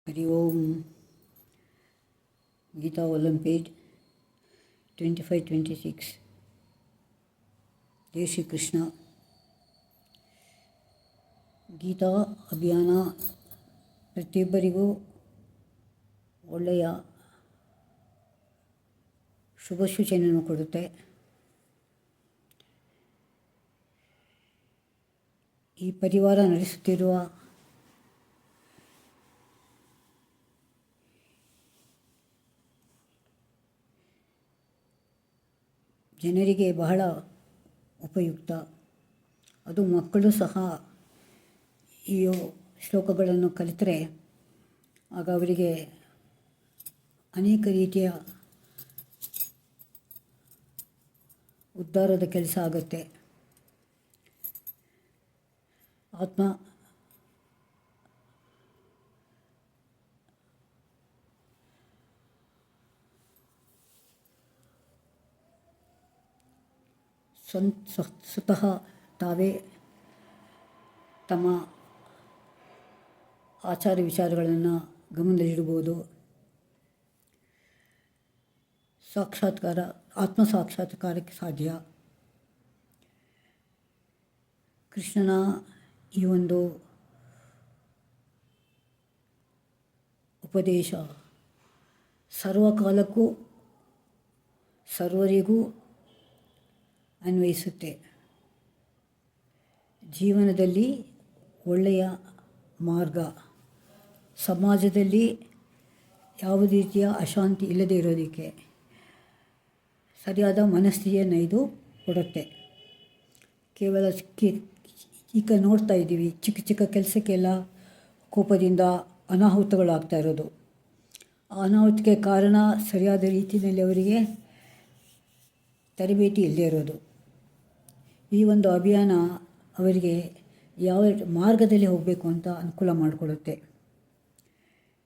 Hari Om. Gita volume page 25-26। जय श्री कृष्ण। ಗೀತಾ ಅಭಿಯಾನ ಪ್ರತಿಯೊಬ್ಬರಿಗೂ ಒಳ್ಳೆಯ ಶುಭ ಸೂಚನೆಯನ್ನು ಕೊಡುತ್ತೆ. ಈ ಪರಿವಾರ ನಡೆಸುತ್ತಿರುವ ಜನರಿಗೆ ಬಹಳ ಉಪಯುಕ್ತ. ಅದು ಮಕ್ಕಳು ಸಹ ಈ ಶ್ಲೋಕಗಳನ್ನು ಕಲಿತರೆ ಆಗ ಅವರಿಗೆ ಅನೇಕ ರೀತಿಯ ಉದ್ಧಾರದ ಕೆಲಸ ಆಗುತ್ತೆ. ಆತ್ಮ ಸ್ವತಃ ತಾವೇ ತಮ್ಮ ಆಚಾರ ವಿಚಾರಗಳನ್ನು ಗಮನದಲ್ಲಿಡ್ಬೋದು. ಆತ್ಮ ಸಾಕ್ಷಾತ್ಕಾರಕ್ಕೆ ಸಾಧ್ಯ. ಕೃಷ್ಣನ ಈ ಒಂದು ಉಪದೇಶ ಸರ್ವಕಾಲಕ್ಕೂ ಸರ್ವರಿಗೂ ಅನ್ವಯಿಸುತ್ತೆ. ಜೀವನದಲ್ಲಿ ಒಳ್ಳೆಯ ಮಾರ್ಗ, ಸಮಾಜದಲ್ಲಿ ಯಾವುದೇ ರೀತಿಯ ಅಶಾಂತಿ ಇಲ್ಲದೇ ಇರೋದಕ್ಕೆ ಸರಿಯಾದ ಮನಸ್ಥಿತಿಯನ್ನು ಇದು ಕೊಡುತ್ತೆ. ಕೇವಲ ಈಗ ನೋಡ್ತಾ ಇದ್ದೀವಿ, ಚಿಕ್ಕ ಚಿಕ್ಕ ಕೆಲಸಕ್ಕೆಲ್ಲ ಕೋಪದಿಂದ ಅನಾಹುತಗಳಾಗ್ತಾ ಇರೋದು. ಆ ಅನಾಹುತಕ್ಕೆ ಕಾರಣ ಸರಿಯಾದ ರೀತಿಯಲ್ಲಿ ಅವರಿಗೆ ತರಬೇತಿ ಇಲ್ಲದೇ ಇರೋದು. ಈ ಒಂದು ಅಭಿಯಾನ ಅವರಿಗೆ ಯಾವ ಮಾರ್ಗದಲ್ಲಿ ಹೋಗಬೇಕು ಅಂತ ಅನುಕೂಲ ಮಾಡಿಕೊಡುತ್ತೆ.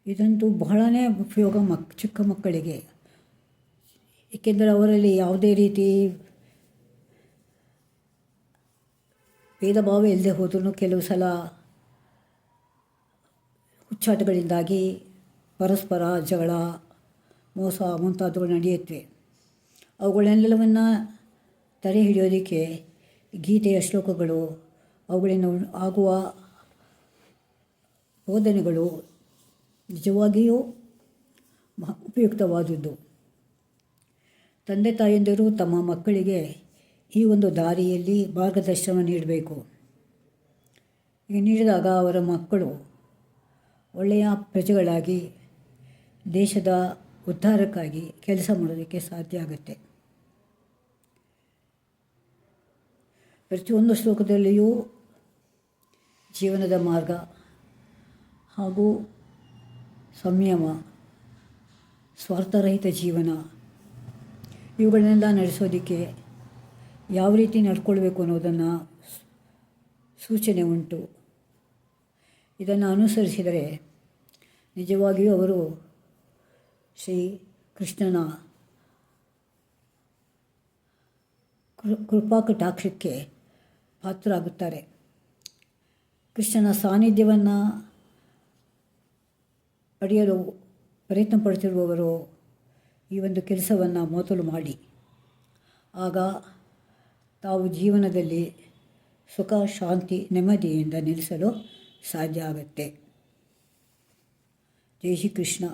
ಇದಂತೂ ಬಹಳನೇ ಉಪಯೋಗ ಚಿಕ್ಕ ಮಕ್ಕಳಿಗೆ. ಏಕೆಂದರೆ ಅವರಲ್ಲಿ ಯಾವುದೇ ರೀತಿ ಭೇದ ಭಾವ ಇಲ್ಲದೆ ಹೋದ್ರೂ ಕೆಲವು ಸಲ ಹುಚ್ಚಾಟಗಳಿಂದಾಗಿ ಪರಸ್ಪರ ಜಗಳ, ಮೋಸ ಮುಂತಾದವುಗಳು ನಡೆಯುತ್ತವೆ. ಅವುಗಳೆಲ್ಲವನ್ನು ತಡೆ ಹಿಡಿಯೋದಕ್ಕೆ ಗೀತೆಯ ಶ್ಲೋಕಗಳು, ಅವುಗಳಿಂದ ಆಗುವ ಬೋಧನೆಗಳು ನಿಜವಾಗಿಯೂ ಉಪಯುಕ್ತವಾದದ್ದು. ತಂದೆ ತಾಯಂದಿರು ತಮ್ಮ ಮಕ್ಕಳಿಗೆ ಈ ಒಂದು ದಾರಿಯಲ್ಲಿ ಮಾರ್ಗದರ್ಶನ ನೀಡಬೇಕು. ಈಗ ನೀಡಿದಾಗ ಅವರ ಮಕ್ಕಳು ಒಳ್ಳೆಯ ಪ್ರಜೆಗಳಾಗಿ ದೇಶದ ಉದ್ಧಾರಕ್ಕಾಗಿ ಕೆಲಸ ಮಾಡೋದಕ್ಕೆ ಸಾಧ್ಯ ಆಗುತ್ತೆ. ಪ್ರತಿಯೊಂದು ಶ್ಲೋಕದಲ್ಲಿಯೂ ಜೀವನದ ಮಾರ್ಗ ಹಾಗೂ ಸಂಯಮ, ಸ್ವಾರ್ಥರಹಿತ ಜೀವನ ಇವುಗಳನ್ನೆಲ್ಲ ನಡೆಸೋದಕ್ಕೆ ಯಾವ ರೀತಿ ನಡ್ಕೊಳ್ಬೇಕು ಅನ್ನೋದನ್ನು ಸೂಚನೆ ಉಂಟು. ಇದನ್ನು ಅನುಸರಿಸಿದರೆ ನಿಜವಾಗಿಯೂ ಅವರು ಶ್ರೀ ಕೃಷ್ಣನ ಕೃಪಾ ಕಟಾಕ್ಷಕ್ಕೆ ಪಾತ್ರರಾಗುತ್ತಾರೆ. ಕೃಷ್ಣನ ಸಾನ್ನಿಧ್ಯವನ್ನು ಪಡೆಯಲು ಪ್ರಯತ್ನ ಪಡುತ್ತಿರುವವರು ಈ ಒಂದು ಕೆಲಸವನ್ನು ಮೊದಲು ಮಾಡಿ, ಆಗ ತಾವು ಜೀವನದಲ್ಲಿ ಸುಖ, ಶಾಂತಿ, ನೆಮ್ಮದಿಯಿಂದ ನೆಲೆಸಲು ಸಾಧ್ಯ ಆಗುತ್ತೆ. ಜೈ ಶ್ರೀ ಕೃಷ್ಣ.